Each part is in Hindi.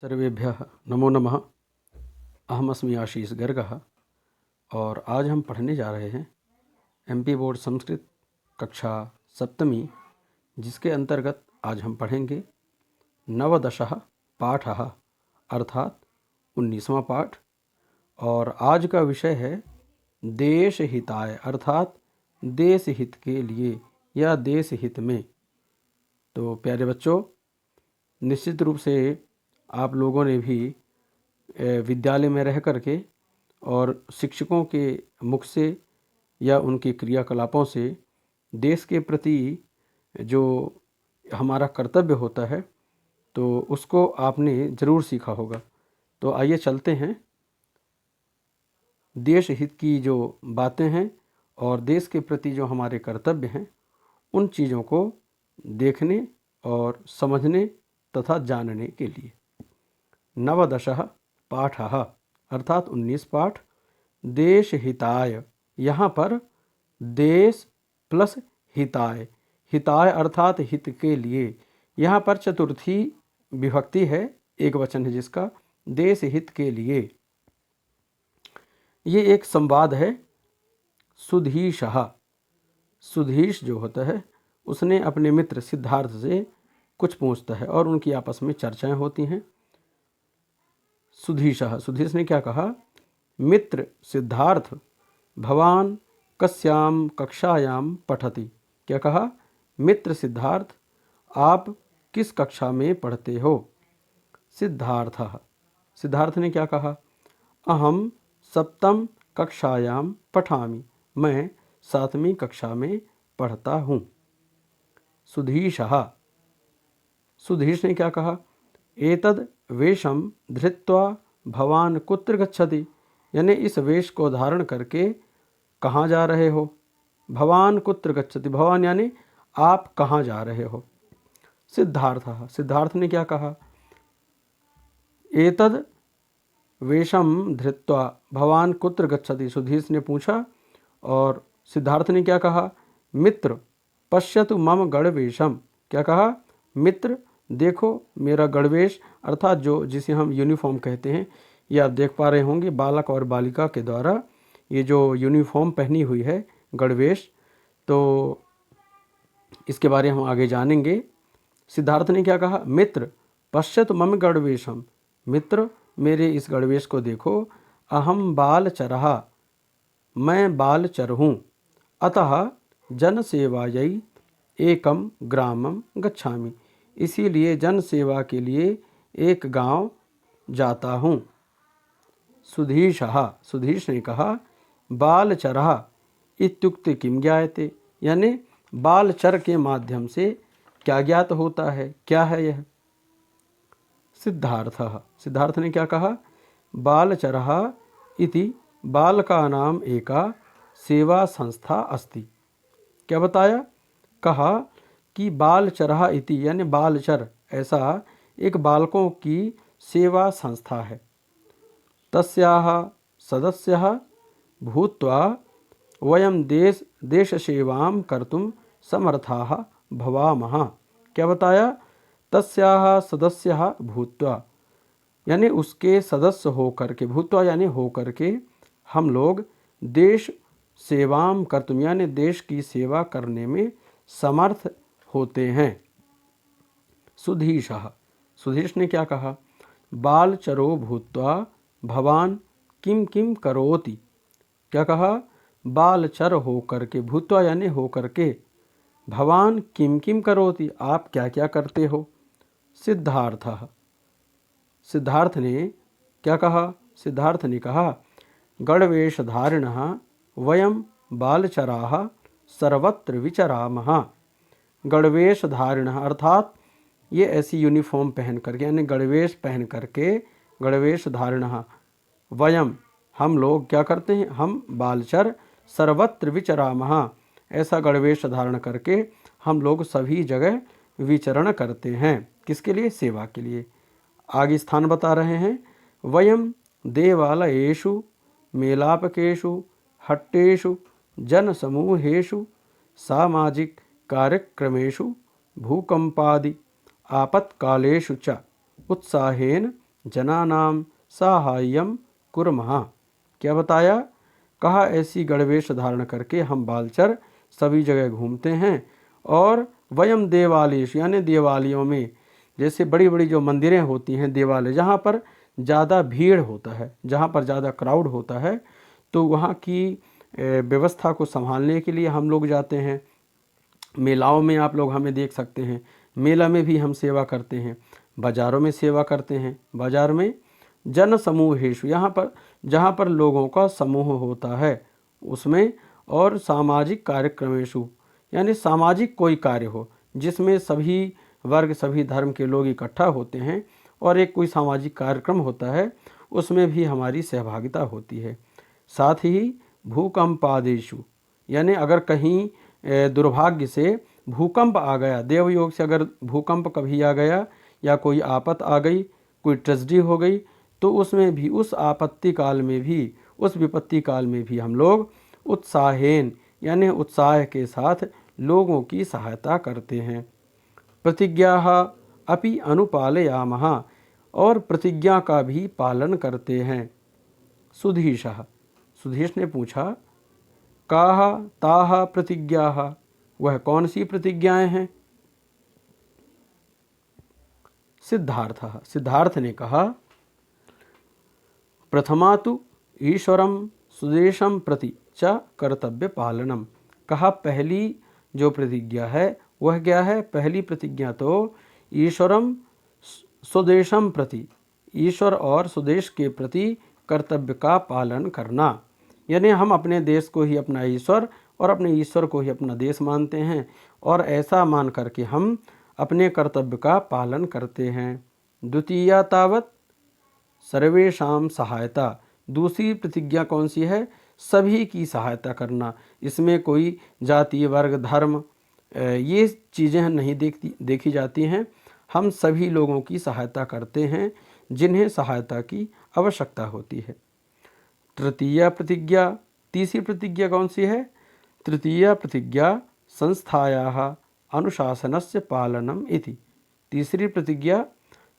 सर्वेभ्यः नमो नमः। अहमस्मि आशीष गर्गः और आज हम पढ़ने जा रहे हैं एमपी बोर्ड संस्कृत कक्षा सप्तमी, जिसके अंतर्गत आज हम पढ़ेंगे नवदशः पाठः अर्थात 19वां पाठ। और आज का विषय है देश हिताय अर्थात देश हित के लिए या देश हित में। तो प्यारे बच्चों, निश्चित रूप से आप लोगों ने भी विद्यालय में रह कर के और शिक्षकों के मुख से या उनके क्रियाकलापों से देश के प्रति जो हमारा कर्तव्य होता है तो उसको आपने ज़रूर सीखा होगा। तो आइए चलते हैं, देश हित की जो बातें हैं और देश के प्रति जो हमारे कर्तव्य हैं उन चीज़ों को देखने और समझने तथा जानने के लिए। नवदशः पाठः अर्थात 19 पाठ। देश हिताय, यहाँ पर देश प्लस हिताय, हिताय अर्थात हित के लिए। यहाँ पर चतुर्थी विभक्ति है, एक वचन है जिसका देश हित के लिए। ये एक संवाद है। सुधीशः, सुधीश जो होता है उसने अपने मित्र सिद्धार्थ से कुछ पूछता है और उनकी आपस में चर्चाएं होती हैं। सुधीशः, सुधीश ने क्या कहा? मित्र सिद्धार्थ, भवान कस्याम कक्षायाम पठति। क्या कहा? मित्र सिद्धार्थ, आप किस कक्षा में पढ़ते हो? सिद्धार्थः, सिद्धार्थ ने क्या कहा? अहम सप्तम कक्षायाम पठामि, मैं 7वीं कक्षा में पढ़ता हूँ। सुधीशः, सुधीश ने क्या कहा? एतद वेशम धृत्वा भवान कुत्र गच्छति, यानी इस वेश को धारण करके कहाँ जा रहे हो? भवान कुत्र गच्छति, भवान यानी आप कहाँ जा रहे हो? सिद्धार्थः, सिद्धार्थ ने क्या कहा? एतद वेशम धृत्वा भवान कुत्र गच्छति, सुधीश ने पूछा और सिद्धार्थ ने क्या कहा? मित्र पश्यतु मम गणवेशम। क्या कहा? मित्र देखो मेरा गणवेश, अर्थात जो जिसे हम यूनिफॉर्म कहते हैं। ये आप देख पा रहे होंगे बालक और बालिका के द्वारा ये जो यूनिफॉर्म पहनी हुई है गणवेश, तो इसके बारे में हम आगे जानेंगे। सिद्धार्थ ने क्या कहा? मित्र पश्यतु मम गणवेशम, मित्र मेरे इस गणवेश को देखो। अहम बालचरः, मैं बालचर हूँ। अतः जनसेवायै एकम ग्रामम गच्छामि, इसीलिए जन सेवा के लिए एक गांव जाता हूँ। सुधीशः, सुधीश ने कहा बालचरः इत्युक्ते किम ज्ञायते, यानी बालचर के माध्यम से क्या ज्ञात होता है, क्या है यह? सिद्धार्थः, सिद्धार्थ ने क्या कहा? बालचरः इति बालकानाम एका सेवा संस्था अस्ति। क्या बताया? कहा कि बालचरः इति यानी बालचर ऐसा एक बालकों की सेवा संस्था है। तस्याः सदस्यः भूत्वा वयम देश सेवां कर्तुं समर्थाः भवामः। क्या बताया? तस्याः सदस्यः भूत्वा यानी उसके सदस्य होकर के, भूत्वा यानी होकर के, हम लोग देश सेवां कर्तुम यानी देश की सेवा करने में समर्थ होते हैं। सुधीशः, सुधीश ने क्या कहा? बालचरो भूत्वा भवान किम किम करोति। क्या कहा? बालचर होकर के, भूत्वा यानी होकर के, भवान किम किम करोति, आप क्या क्या करते हो? सिद्धार्थः, सिद्धार्थ ने क्या कहा? सिद्धार्थ ने कहा गणवेशधारिणः वयम बालचराः सर्वत्र विचरामः। गणवेशधारिणः अर्थात ये ऐसी यूनिफॉर्म पहन करके यानी गणवेश पहन करके, गणवेशधारिणः वयम हम लोग क्या करते हैं? हम बालचर सर्वत्र विचरामः, ऐसा गणवेश धारण करके हम लोग सभी जगह विचरण करते हैं। किसके लिए? सेवा के लिए। आगे स्थान बता रहे हैं। वयम देवालयेषु मेलापकेषु हट्टेषु जनसमूहेषु सामाजिक कार्यक्रमेषु भूकंपादि आपत्कालेषु च उत्साहेन जनानां साहाय्यं कुर्मः। क्या बताया? कहा ऐसी गणवेश धारण करके हम बालचर सभी जगह घूमते हैं और वयम देवालयेश यानी देवालयों में, जैसे बड़ी बड़ी जो मंदिरें होती हैं, देवालय जहाँ पर ज़्यादा भीड़ होता है, जहाँ पर ज़्यादा क्राउड होता है, तो वहाँ की व्यवस्था को संभालने के लिए हम लोग जाते हैं। मेलाओं में आप लोग हमें देख सकते हैं, मेला में भी हम सेवा करते हैं, बाज़ारों में सेवा करते हैं। बाज़ार में जन समूहेषु, यहाँ पर जहाँ पर लोगों का समूह होता है उसमें, और सामाजिक कार्यक्रमेषु यानी सामाजिक कोई कार्य हो जिसमें सभी वर्ग सभी धर्म के लोग इकट्ठा होते हैं और एक कोई सामाजिक कार्यक्रम होता है, उसमें भी हमारी सहभागिता होती है। साथ ही भूकंपादेशु यानी अगर कहीं दुर्भाग्य से भूकंप आ गया, देवयोग से अगर भूकंप कभी आ गया या कोई आपत आ गई, कोई ट्रेजेडी हो गई, तो उसमें भी, उस आपत्ति काल में भी, उस विपत्ति काल में भी हम लोग उत्साहेन यानी उत्साह के साथ लोगों की सहायता करते हैं। प्रतिज्ञाः अपि अनुपालयामः, और प्रतिज्ञा का भी पालन करते हैं। सुधीशः, सुधीश ने पूछा, काः ताः प्रतिज्ञाः, वह कौन सी प्रतिज्ञाएं हैं? सिद्धार्थः, सिद्धार्थ ने कहा, प्रथमा तो ईश्वरं सुदेशं प्रति च कर्तव्य पालनम। कहा पहली जो प्रतिज्ञा है वह क्या है? पहली प्रतिज्ञा तो ईश्वरम स्वदेशम प्रति, ईश्वर और स्वदेश के प्रति कर्तव्य का पालन करना। यानी हम अपने देश को ही अपना ईश्वर और अपने ईश्वर को ही अपना देश मानते हैं और ऐसा मान करके हम अपने कर्तव्य का पालन करते हैं। द्वितीया तावत सर्वेषां सहायता, दूसरी प्रतिज्ञा कौन सी है? सभी की सहायता करना। इसमें कोई जाति वर्ग धर्म ये चीज़ें नहीं देखी जाती हैं। हम सभी लोगों की सहायता करते हैं जिन्हें सहायता की आवश्यकता होती है। तृतीया प्रतिज्ञा, तीसरी प्रतिज्ञा कौन सी है? तृतीया प्रतिज्ञा संस्थायाः अनुशासनस्य पालनम इति। तीसरी प्रतिज्ञा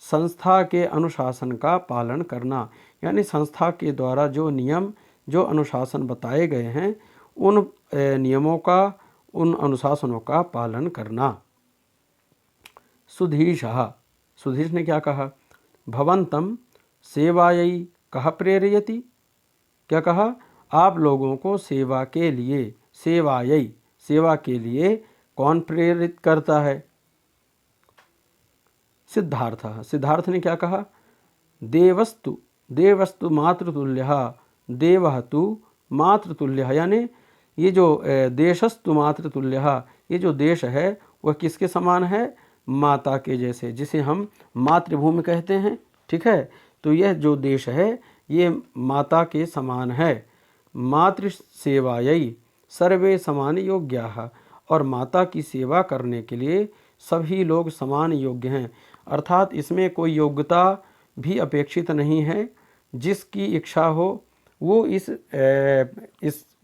संस्था के अनुशासन का पालन करना, यानी संस्था के द्वारा जो नियम जो अनुशासन बताए गए हैं उन नियमों का, उन अनुशासनों का पालन करना। सुधीशः, सुधीश ने क्या कहा? भवन्तं सेवायै कः प्रेरयति। क्या कहा? आप लोगों को सेवा के लिए, सेवायै सेवा के लिए कौन प्रेरित करता है? सिद्धार्थः, सिद्धार्थ ने क्या कहा? देवस्तु, देवस्तु मातृतुल्यः, देवः तु मातृतुल्यः, यानी ये जो देशस्तु मातृतुल्यः, ये जो देश है वह किसके समान है? माता के जैसे, जिसे हम मातृभूमि कहते हैं। ठीक है, तो यह जो देश है ये माता के समान है। मातृ सेवायै सर्वे समान योग्याः, और माता की सेवा करने के लिए सभी लोग समान योग्य हैं। अर्थात इसमें कोई योग्यता भी अपेक्षित नहीं है। जिसकी इच्छा हो वो इस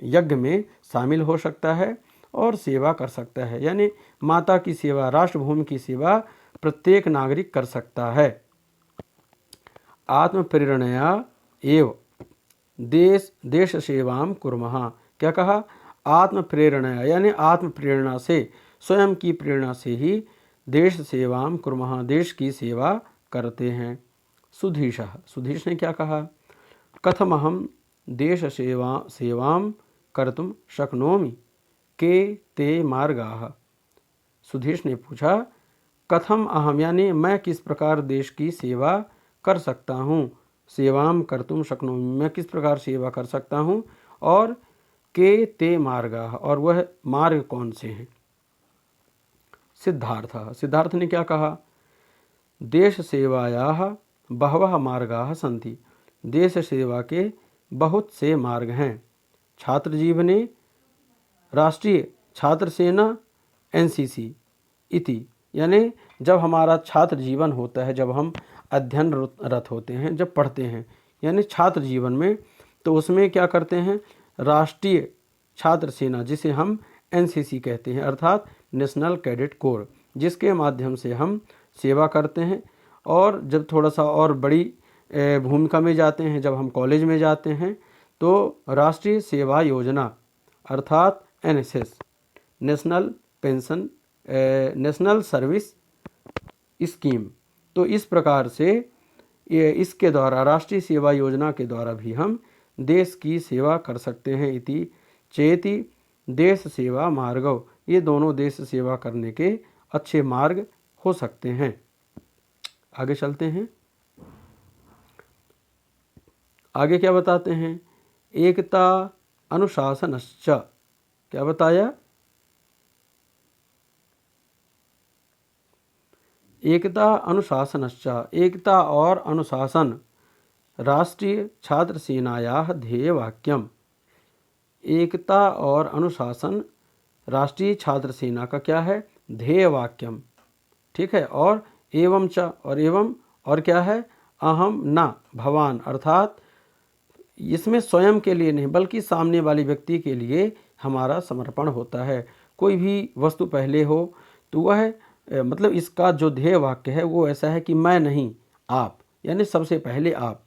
यज्ञ में शामिल हो सकता है और सेवा कर सकता है। यानी माता की सेवा, राष्ट्रभूमि की सेवा प्रत्येक नागरिक कर सकता है। आत्म प्रेरणया एव देश सेवां कुर्मः। क्या कहा? आत्म प्रेरणया, यानी आत्म प्रेरणा से, स्वयं की प्रेरणा से ही देश सेवां कुर्मः, देश की सेवा करते हैं। सुधीशः, सुधीश ने क्या कहा? कथमहं देश सेवां कर्तुं शक्नोमि, के ते मार्गाः। सुधीश ने पूछा, कथम अहम, यानी मैं किस प्रकार देश की सेवा कर सकता हूँ। सेवाम कर्तुम शक्नोमि, मैं किस प्रकार सेवा कर सकता हूँ, और के ते मार्गाः, और वह मार्ग कौन से हैं। सिद्धार्थः, सिद्धार्थ ने क्या कहा? देश सेवायाः बहवः मार्गाः सन्ति, देश सेवा के बहुत से मार्ग हैं। छात्र जीवने राष्ट्रीय छात्र सेना एनसीसी इति, यानी जब हमारा छात्र जीवन होता है, जब हम अध्ययनरत होते हैं, जब पढ़ते हैं, यानी छात्र जीवन में, तो उसमें क्या करते हैं? राष्ट्रीय छात्र सेना, जिसे हम एनसीसी कहते हैं, अर्थात नेशनल कैडेट कोर, जिसके माध्यम से हम सेवा करते हैं। और जब थोड़ा सा और बड़ी भूमिका में जाते हैं, जब हम कॉलेज में जाते हैं, तो राष्ट्रीय सेवा योजना अर्थात एनएसएस, नेशनल सर्विस स्कीम, तो इस प्रकार से इसके द्वारा, राष्ट्रीय सेवा योजना के द्वारा भी हम देश की सेवा कर सकते हैं। इति चेति देश सेवा मार्गव, ये दोनों देश सेवा करने के अच्छे मार्ग हो सकते हैं। आगे चलते हैं। आगे क्या बताते हैं? एकता अनुशासनश्च, क्या बताया? एकता अनुशासनश्च, एकता और अनुशासन राष्ट्रीय छात्र सेनायाः ध्येयवाक्यम। एकता और अनुशासन राष्ट्रीय छात्र सेना का क्या है? ध्येयवाक्यम। ठीक है। और एवं च, और एवं और क्या है? अहम न भवान, अर्थात इसमें स्वयं के लिए नहीं बल्कि सामने वाले व्यक्ति के लिए हमारा समर्पण होता है। कोई भी वस्तु पहले हो तो वह मतलब इसका जो ध्येय वाक्य है वो ऐसा है कि मैं नहीं आप, यानी सबसे पहले आप।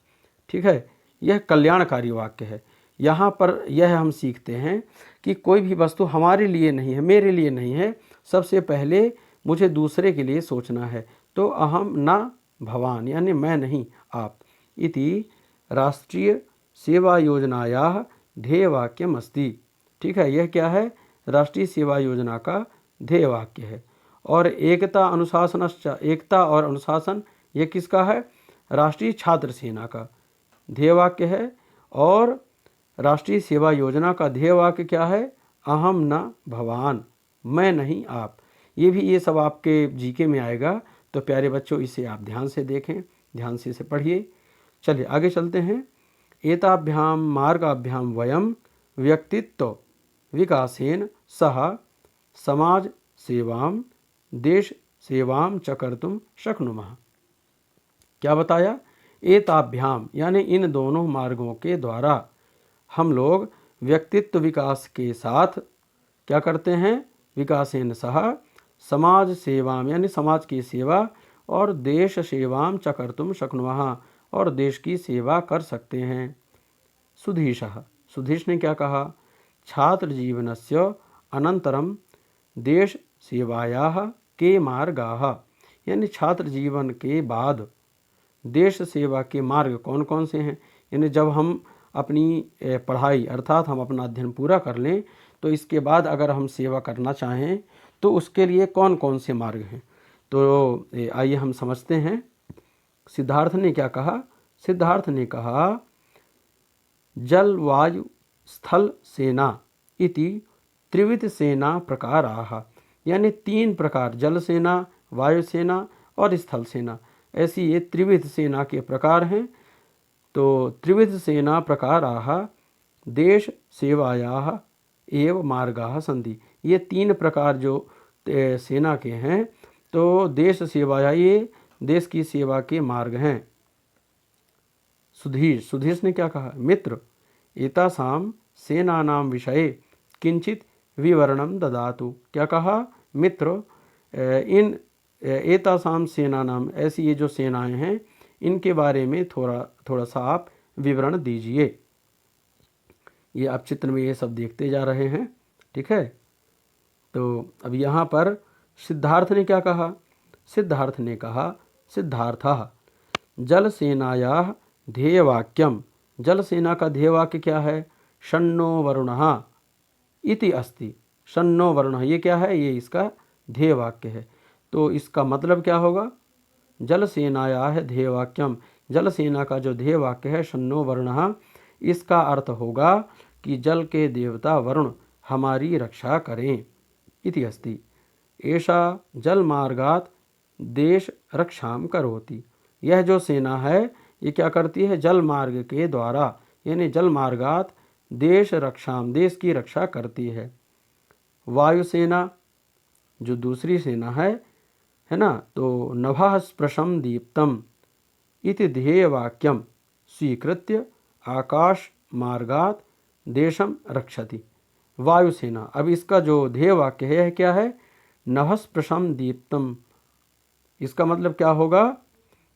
ठीक है। यह कल्याणकारी वाक्य है। यहाँ पर यह हम सीखते हैं कि कोई भी वस्तु हमारे लिए नहीं है, मेरे लिए नहीं है, सबसे पहले मुझे दूसरे के लिए सोचना है। तो अहम न भवान, यानी मैं नहीं आप। इति राष्ट्रीय सेवा योजनायाः ध्येयवाक्यम अस्ति। ठीक है। यह क्या है? राष्ट्रीय सेवा योजना का ध्येय वाक्य है। और एकता अनुशासनश्च, एकता और अनुशासन ये किसका है? राष्ट्रीय छात्र सेना का ध्येय वाक्य है। और राष्ट्रीय सेवा योजना का ध्येय वाक्य क्या है? अहम न भवान, मैं नहीं आप। ये सब आपके जीके में आएगा, तो प्यारे बच्चों इसे आप ध्यान से देखें, ध्यान से इसे पढ़िए। चलिए आगे चलते हैं। एताभ्याम मार्गाभ्याम वयम व्यक्तित्व विकासेन सह समाज सेवाम देश सेवाम च कर्तुम शक्नुमः। क्या बताया? एताभ्याम यानी इन दोनों मार्गों के द्वारा हम लोग व्यक्तित्व विकास के साथ क्या करते हैं? विकासेन सह समाज सेवाम यानी समाज की सेवा और देश सेवाम च कर्तुम शक्नुमः, और देश की सेवा कर सकते हैं। सुधीशः, सुधीश ने क्या कहा? छात्र जीवनस्य अनंतरम देश सेवायाः के मार्गाः, यानी छात्र जीवन के बाद देश सेवा के मार्ग कौन कौन से हैं? यानी जब हम अपनी पढ़ाई अर्थात हम अपना अध्ययन पूरा कर लें तो इसके बाद अगर हम सेवा करना चाहें तो उसके लिए कौन कौन से मार्ग हैं? तो आइए हम समझते हैं। सिद्धार्थ ने क्या कहा? सिद्धार्थ ने कहा जल वायु स्थल सेना इति त्रिविध सेना प्रकाराः, यानी 3 प्रकार, जल सेना, वायु सेना और स्थल सेना, ऐसी ये त्रिविध सेना के प्रकार हैं। तो त्रिविध सेना प्रकाराः देश सेवायाः एव मार्गाः सन्ति। ये 3 प्रकार जो सेना के हैं तो देश सेवाया ये देश की सेवा के मार्ग हैं। सुधीश ने क्या कहा? मित्र एतासाम सेनानां विषये किंचित विवरणम ददातु। क्या कहा? मित्र इन एतासाम सेनानाम, ऐसी ये जो सेनाएं हैं इनके बारे में थोड़ा सा आप विवरण दीजिए। ये आप चित्र में ये सब देखते जा रहे हैं। ठीक है। तो अब यहाँ पर सिद्धार्थ ने क्या कहा? सिद्धार्थ ने कहा सिद्धार्थः जल सेनायाः ध्येयवाक्यम, जल सेना का ध्येयवाक्य क्या है? शन्नो वरुणः इति अस्ति। शन्नो वरुणः ये क्या है? ये इसका ध्येयवाक्य है। तो इसका मतलब क्या होगा? जल सेनायाः ध्येयवाक्यम, जल सेना का जो ध्येयवाक्य है शन्नो वरुणः, इसका अर्थ होगा कि जल के देवता वरुण हमारी रक्षा करें। इति अस्ति। एषा जल मार्गात देश रक्षाम करोति, यह जो सेना है ये क्या करती है? जल मार्ग के द्वारा यानी जल मार्गात देश रक्षाम, देश की रक्षा करती है। वायुसेना जो दूसरी सेना है ना, तो नभः स्पृशं दीप्तम इति ध्येयवाक्यम स्वीकृत्य आकाश मार्गात देशम रक्षति। वायुसेना, अब इसका जो ध्येयवाक्य है क्या है? नभः स्पृशं दीप्तम। इसका मतलब क्या होगा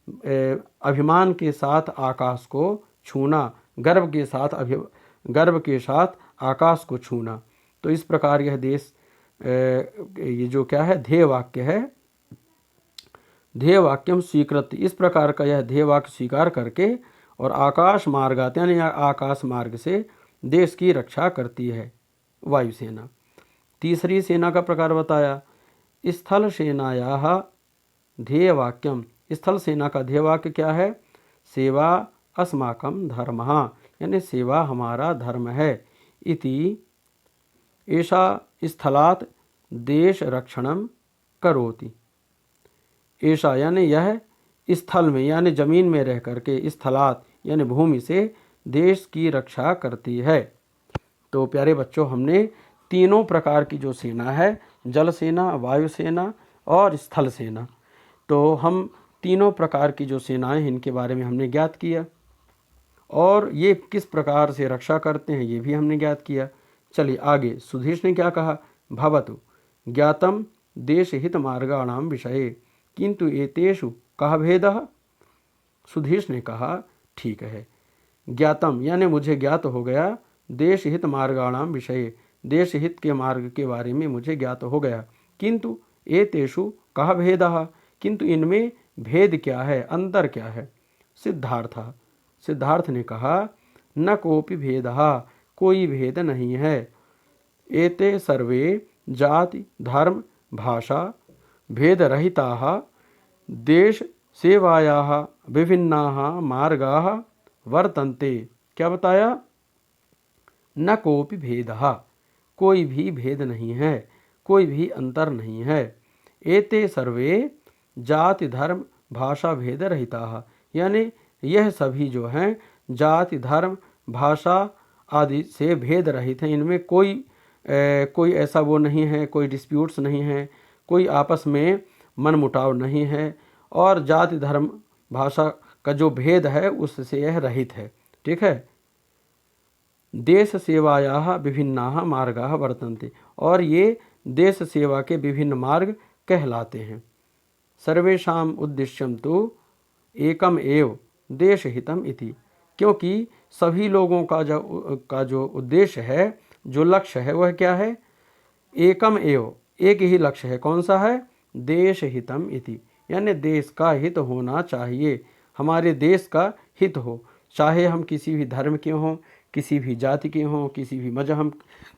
अभिमान के साथ आकाश को छूना, गर्व के साथ आकाश को छूना। तो इस प्रकार यह देश ये जो क्या है ध्येय वाक्य है, ध्येय वाक्यम स्वीकृत, इस प्रकार का यह ध्येय वाक्य स्वीकार करके और आकाश मार्गात यानी आकाश मार्ग से देश की रक्षा करती है वायुसेना। तीसरी सेना का प्रकार बताया, स्थल सेनायाः ध्येय वाक्यम, स्थल सेना का ध्येय वाक्य क्या है, सेवा अस्माकं धर्मः, यानी सेवा हमारा धर्म है। इति एषा स्थलात् देश रक्षणम करोति, ऐसा यानी यह स्थल में यानी जमीन में रह करके, स्थलात यानी भूमि से देश की रक्षा करती है। तो प्यारे बच्चों, हमने तीनों प्रकार की जो सेना है, जल सेना, वायु सेना और स्थल सेना, तो हम तीनों प्रकार की जो सेनाएं हैं इनके बारे में हमने ज्ञात किया और ये किस प्रकार से रक्षा करते हैं ये भी हमने ज्ञात किया। चलिए आगे सुधीश ने क्या कहा, भवतु ज्ञातम देश हित मार्गाणाम विषये किंतु एतेषु कः भेदः। सुधीश ने कहा ठीक है, ज्ञातम यानी मुझे ज्ञात हो गया, देश हित मार्गाणाम विषये, देश हित के मार्ग के बारे में मुझे ज्ञात हो गया, किंतु एतेषु कः भेदः, किंतु इनमें भेद क्या है, अंतर क्या है। सिद्धार्थ, सिद्धार्थ ने कहा न कोपि भेदः, कोई भेद नहीं है। एते सर्वे जाति धर्म भाषा भेद रहिताः देश सेवायाः विभिन्नाः मार्गाः वर्तन्ते। क्या बताया, न कोपि भेदः, कोई भी भेद नहीं है, कोई भी अंतर नहीं है। एते सर्वे जाति धर्म भाषा भेद रहिताः, यानी यह सभी जो हैं जाति धर्म भाषा आदि से भेद रहित हैं, इनमें कोई ऐसा वो नहीं है, कोई डिस्प्यूट्स नहीं है, कोई आपस में मनमुटाव नहीं है और जाति धर्म भाषा का जो भेद है उससे यह रहित है। ठीक है। देश सेवायाः विभिन्नाः मार्गाः वर्तन्ते, और ये देश सेवा के विभिन्न मार्ग कहलाते हैं। सर्वेषाम् उद्देश्यम तो एकम एव देश हितम इति, क्योंकि सभी लोगों का जो उद्देश्य है, जो लक्ष्य है वह क्या है, एकम एव, एक ही लक्ष्य है। कौन सा है, देश हितम इति, यानी देश का हित होना चाहिए, हमारे देश का हित हो, चाहे हम किसी भी धर्म के हों, किसी भी जाति के हों, किसी भी मजहब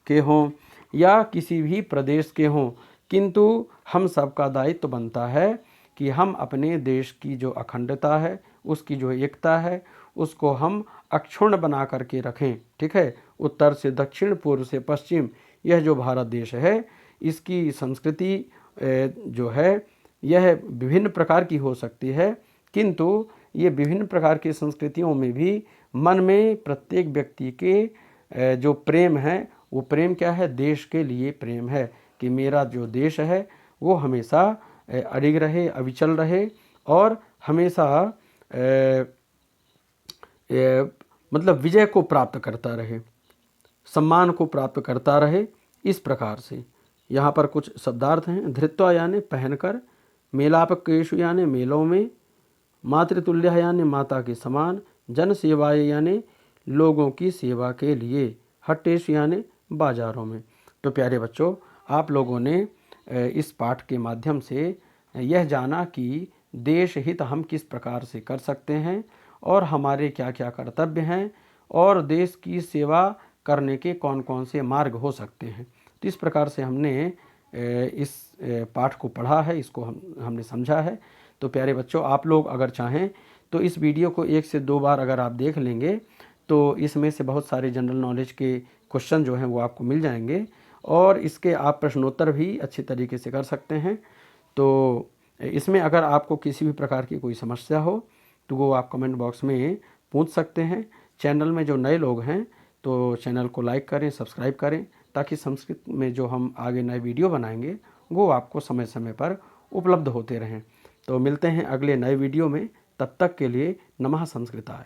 के हों या किसी भी प्रदेश के हों, किंतु हम सबका दायित्व बनता है कि हम अपने देश की जो अखंडता है, उसकी जो एकता है, उसको हम अक्षुण्ण बना करके रखें। ठीक है। उत्तर से दक्षिण, पूर्व से पश्चिम, यह जो भारत देश है इसकी संस्कृति जो है यह विभिन्न प्रकार की हो सकती है, किंतु ये विभिन्न प्रकार की संस्कृतियों में भी मन में प्रत्येक व्यक्ति के जो प्रेम है वो प्रेम क्या है, देश के लिए प्रेम है कि मेरा जो देश है वो हमेशा अडिग रहे, अविचल रहे और हमेशा मतलब विजय को प्राप्त करता रहे, सम्मान को प्राप्त करता रहे। इस प्रकार से यहाँ पर कुछ शब्दार्थ हैं। धृत्वा यानी पहनकर, मेलापकेशु यानी मेलों में, मातृतुल्य यानी माता के समान, जन सेवाए यानी लोगों की सेवा के लिए, हट्टेश यानी बाजारों में। तो प्यारे बच्चों, आप लोगों ने इस पाठ के माध्यम से यह जाना कि देश हित हम किस प्रकार से कर सकते हैं और हमारे क्या क्या कर्तव्य हैं और देश की सेवा करने के कौन कौन से मार्ग हो सकते हैं। तो इस प्रकार से हमने इस पाठ को पढ़ा है, इसको हमने समझा है। तो प्यारे बच्चों, आप लोग अगर चाहें तो इस वीडियो को 1 से 2 बार अगर आप देख लेंगे तो इसमें से बहुत सारे जनरल नॉलेज के क्वेश्चन जो हैं वो आपको मिल जाएंगे और इसके आप प्रश्नोत्तर भी अच्छे तरीके से कर सकते हैं। तो इसमें अगर आपको किसी भी प्रकार की कोई समस्या हो तो वो आप कमेंट बॉक्स में पूछ सकते हैं। चैनल में जो नए लोग हैं तो चैनल को लाइक करें, सब्सक्राइब करें, ताकि संस्कृत में जो हम आगे नए वीडियो बनाएंगे वो आपको समय समय पर उपलब्ध होते रहें। तो मिलते हैं अगले नए वीडियो में, तब तक के लिए नमः संस्कृताय।